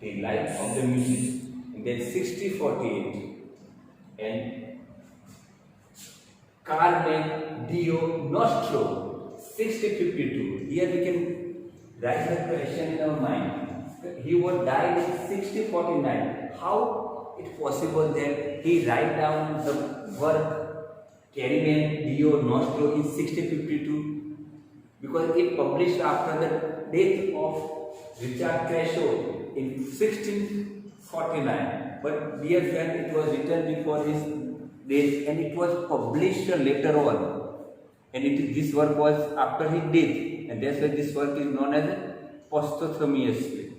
the life of the music. And then 6048 and Carmen Dio Nostro 6052. Here we can write the question in our mind. He was died in 6049. How it possible that he write down the work Carmen Dio Nostro in 6052? Because it published after the death of Richard Crashaw in 1649. But dear friend, it was written before his death and it was published later on. And this work was after his death, and that's why this work is known as posthumously.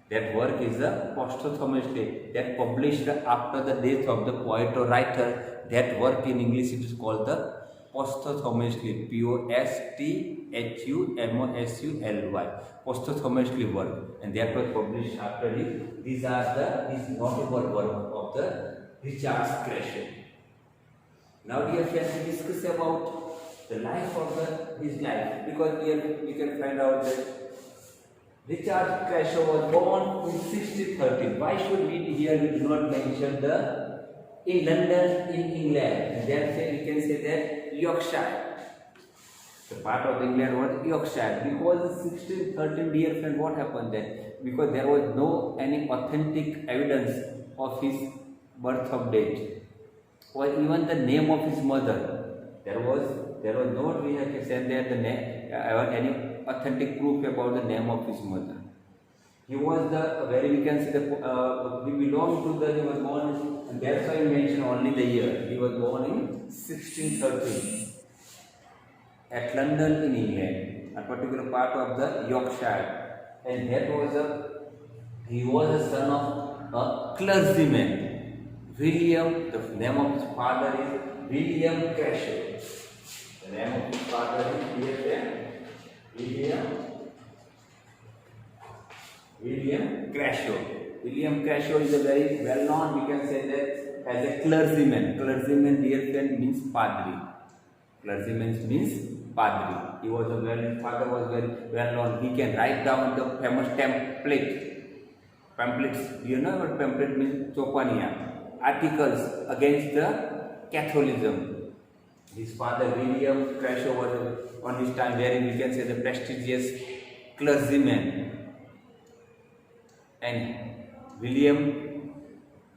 That work is a posthumously, that published after the death of the poet or writer. That work in English it is called the posthumously, posthumously, posthumously work, and that was published after it. These are this notable work of the Richard Crashaw. Now, dear friends, we discuss about the life of his life, because here we can find out that Richard Crashaw was born in 1613. Why should we here we do not mention in London, in England? And therefore we can say that Yorkshire. The part of England was Yorkshire. Because in 1613, dear friend, what happened then? Because there was no any authentic evidence of his birth of date, or even the name of his mother. There was no, we have to say that the name, any authentic proof about the name of his mother. He was the very, we can say he belonged to he was born, and that's why we mention only the year. He was born in 1613 at London in England, a particular part of the Yorkshire, and he was a son of a clergyman. William, the name of his father is William Crashaw. The name of his father is William Crashaw. William Crashaw is a very well known, we can say that, as a clergyman. Clergyman, dear friend, means padri. Clergyman means padri. He was father was very well known. He can write down the famous pamphlets. Do you know what pamphlet means? Chopania. Articles against the Catholicism. His father William Crashaw was on his time very, we can say, the prestigious clergyman. And William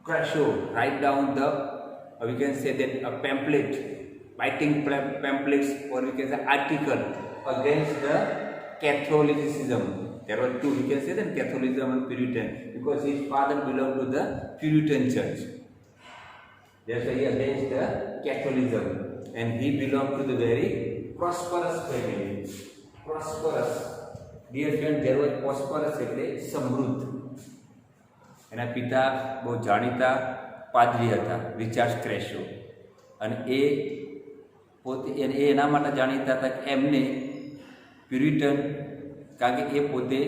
Crashaw write down we can say that a pamphlet, writing pamphlets, or we can say article against the Catholicism. There were two, we can say that, Catholicism and Puritan, because his father belonged to the Puritan church. That's why he against the Catholicism, and he belonged to the very prosperous family. Prosperous, dear friend, there was prosperous એટલે સમૃદ્ધ. એના પિતા બહુ જાણીતા પાદરી હતા, Richard ક્રેશો, અને એના માટે જાણીતા હતા કે એમને પ્યુરિટન, કારણ કે એ પોતે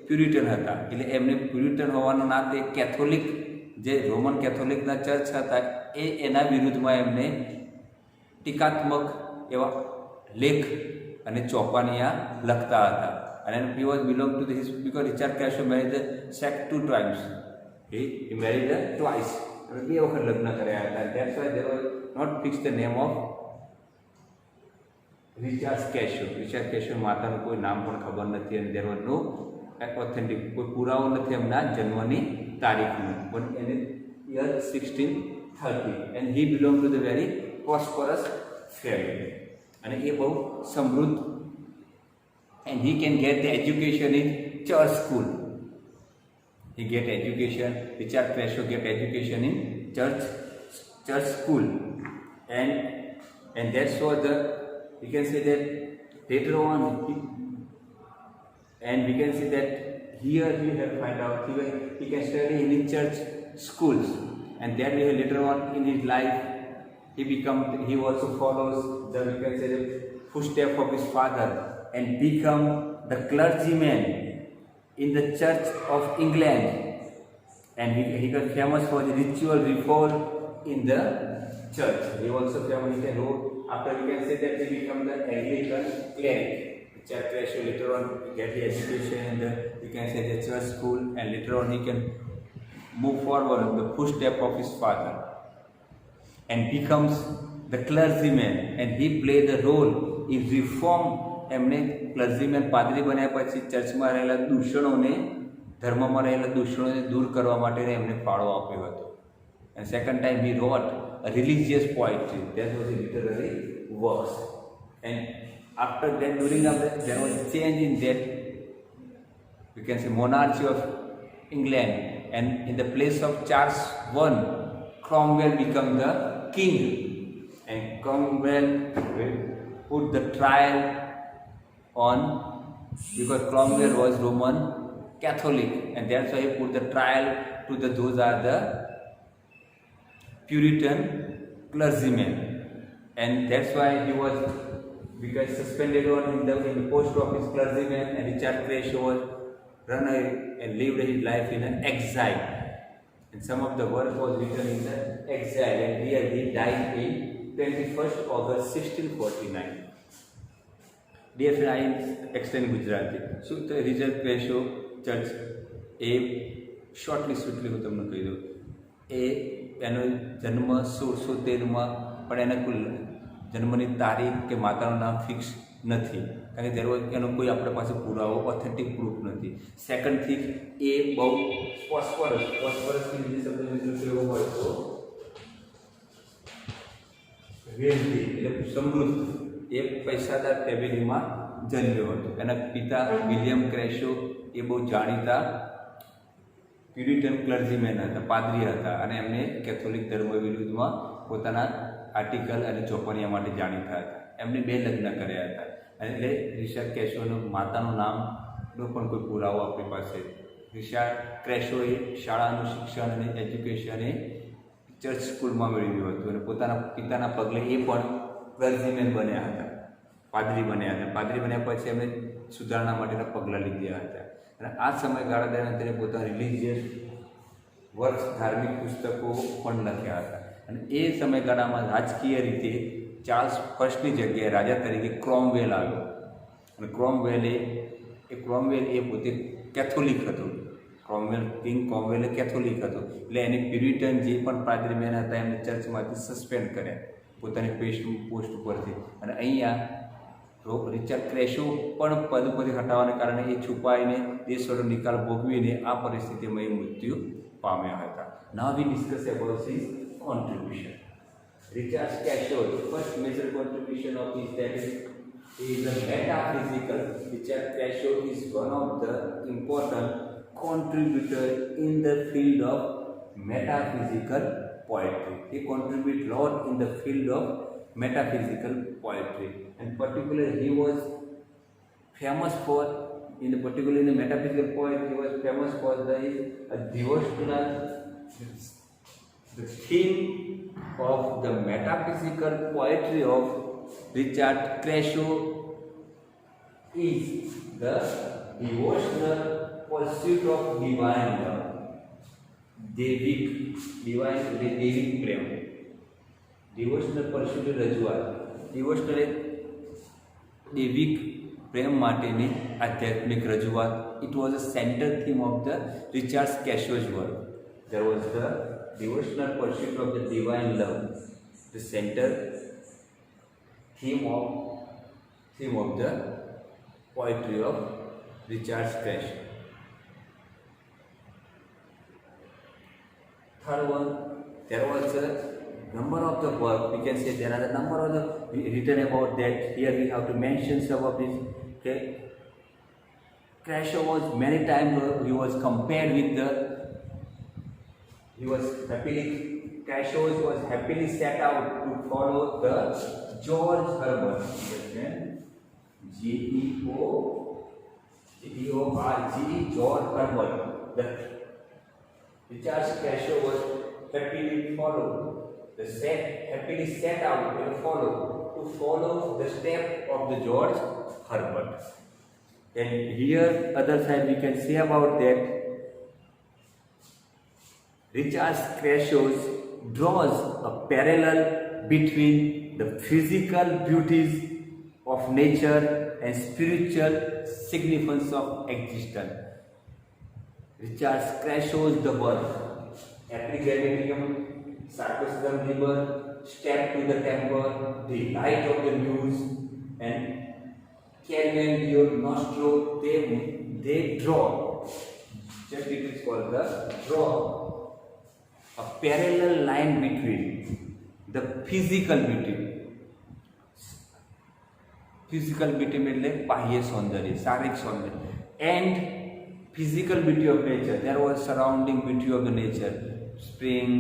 પ્યુરિટન હતા, એટલે એમને પ્યુરિટન હોવાના નાતે કેથોલિક, જે રોમન કેથોલિકના ચર્ચ હતા, એના વિરુદ્ધમાં એમને ટીકાત્મક એવા લેખ અને ચોપાનિયા લખતા હતા. And he was belonged to his, because Richard Crashaw married the sect 2 times. He married twice. બે વખત લગ્ન કર્યા હતા. That's why they were not fixed the name of Richard Crashaw. Richard Crashaw માતાનું કોઈ નામ પણ ખબર નથી, અને there was no authentic, કોઈ પુરાવો નથી એમના જન્મની તારીખનો. But in the year 1630, and he belonged to the very prosperous family. અને એ બહુ સમૃદ્ધ, and he can get the education in church school. He get education, Richard Crashaw get education in church school, and that's what we can say that later on, and we can say that here we have find out he can study in church schools, and then we have later on in his life he also follows the, we can say, the footsteps of his father, and become the clergyman in the Church of England, and he got famous for the ritual reform in the church. He also famous, he wrote, after we can say that he became the Anglican cleric. Richard Crashaw later on get the education in the, we can say, the church school, and later on he can move forward the footstep of his father and becomes the clergyman, and he played the role in reform. એમને ક્લર્જીમેન પાદરી બન્યા પછી ચર્ચમાં રહેલા દૂષણોને, ધર્મમાં રહેલા દૂષણોને દૂર કરવા માટે એમને ફાળો આપ્યો હતો. And second time he wrote a religious poetry, that was a literary works. And after that, during that, there was a change in that, we can say, monarchy of England, and in the place of Charles I, Cromwell became the king, and Cromwell put the trial on, because Cromwell was Roman Catholic, and that's why he put the trial to the, those are the Puritan clergymen, and that's why he was, because suspended on in the post office clergyman, and Richard Crashaw was run away and lived his life in an exile, and some of the work was written in the exile, and here he died in 21st August 1649. Dear friend, I explain Gujarati. So the Richard Crashaw Church, a shortly હું તમને કહી દઉં, એનો જન્મ 1613માં, પણ એના કોઈ જન્મની તારીખ કે માતાનું નામ ફિક્સ નથી, કારણ કે તેનો એનો કોઈ આપણા પાસે પુરાવો, ઓથેન્ટિક પ્રૂફ નથી. સેકન્ડ થિંગ, એ બહુ ફોસ્ફરસની બીજી શબ્દ મિત્રો કેવો હોય તો વેલ્ધી, એટલે સમૃદ્ધ, એ પૈસાદાર ફેમિલીમાં જન્મ્યો હતો. એના પિતા વિલિયમ ક્રેશો એ બહુ જાણીતા પ્યુરિટન ક્લર્જીમેન હતા, પાદરી હતા, અને એમને કેથોલિક ધર્મ વિરુદ્ધમાં પોતાના આર્ટિકલ અને ચોપનિયા માટે જાણીતા હતા. એમને 2 લગ્ન કર્યા હતા, અને એટલે રિચાર્ડ ક્રેશોનું માતાનું નામનો પણ કોઈ પુરાવો આપણી પાસે. રિચાર્ડ ક્રેશોએ શાળાનું શિક્ષણ અને એજ્યુકેશન એ ચર્ચ સ્કૂલમાં મેળવ્યું હતું, અને પોતાના પિતાના પગલે એ પણ ક્લર્જીમેન બન્યા હતા, પાદરી બન્યા હતા. પાદરી બન્યા પછી એમણે સુધારણા માટેના પગલાં લીધા હતા, અને આ સમયગાળા દરમિયાન તેને પોતાના રિલિજિયસ વર્ક્સ, ધાર્મિક પુસ્તકો પણ લખ્યા હતા. અને એ સમયગાળામાં રાજકીય રીતે ચાર્લ્સ ફર્સ્ટની જગ્યાએ રાજા તરીકે ક્રોમવેલ આવ્યો, અને ક્રોમવેલ એ પોતે કેથોલિક હતો. કિંગ ક્રોમવેલ એ કેથોલિક હતો, એટલે એને પ્યુરિટન જે પણ પાદરીમેન હતા એમને ચર્ચમાંથી સસ્પેન્ડ કર્યા પોતાની પોસ્ટ ઉપરથી. અને અહીંયા રિચાર્ડ ક્રેશો પણ પદ ઉપરથી હટાવવાને કારણે એ છુપાઈને દેશોનો નિકાલ ભોગવીને આ પરિસ્થિતિમાં એ મૃત્યુ પામ્યા હતા. Now we discuss about his contribution. Richard Crashaw, the first major contribution of his that is the metaphysical. Richard Crashaw is one of the important contributor in the field of metaphysical poetry. He contribute lot in the field of metaphysical poetry, and particularly he was famous for, in the particularly in the metaphysical poetry, he was famous for the devotional. The theme of the metaphysical poetry of Richard Crashaw is the devotional pursuit of divine love. Devic prem. Devotional pursuit રજૂઆત. devotional devic પ્રેમ માટેની આધ્યાત્મિક રજૂઆત. It was a center theme of the Richard Crashaw's work. There was the devotional pursuit of the divine love, the center theme of the poetry of Richard Crashaw. Third one, there was a number of the work, we can say there are a number of the written about that. Here we have to mention some of this. Okay, Crashaw was many times he was compared with the Crashaw was happily set out to follow the George Herbert, George Herbert. The Richard Crashaw was happily set out to follow the step of the George Herbert. And here other side we can say about that Richard Crashaw draws a parallel between the physical beauties of nature and spiritual significance of existence. Richard Crashaw's the work Epigrammaticum, sarcasm, liber, step to the temple, the light of the muse, and Carmen your nostro, they draw. Just it is called the draw. A parallel line between the physical beauty એટલે બાહ્ય સૌંદર્ય, શારીરિક સૌંદર્ય, and physical beauty of nature. There was surrounding beauty of the nature, spring,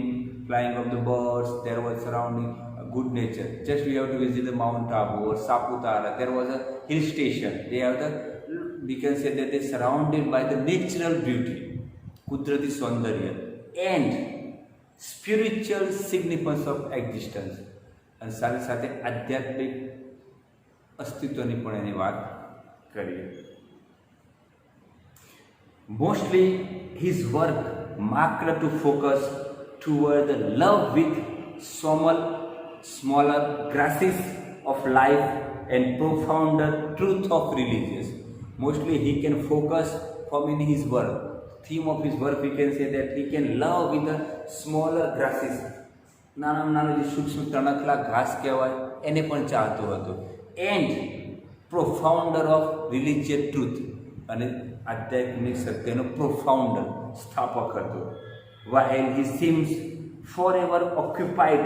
flying of the birds. There was surrounding good nature. Just we have to visit the Mount Abu or Saputara. There was a hill station. They have we can say that they surrounded by the natural beauty, kudrati saundarya, and spiritual significance of existence. And સાથે સાથે આધ્યાત્મિક અસ્તિત્વની પણ એની વાત કરીએ. Mostly his work marked to focus toward the love with smaller grasses of life and profounder truth of religious. Mostly he can focus from in his work. Theme of his work we can say that he can love with the smaller grasses. નાના જે સૂક્ષ્મ તણખલા ઘાસ કહેવાય એને પણ ચાહતો હતો. And profounder of religious truth, અને આધ્યાત્મિક સત્યનો profounder સ્થાપક હતો. While he seems forever occupied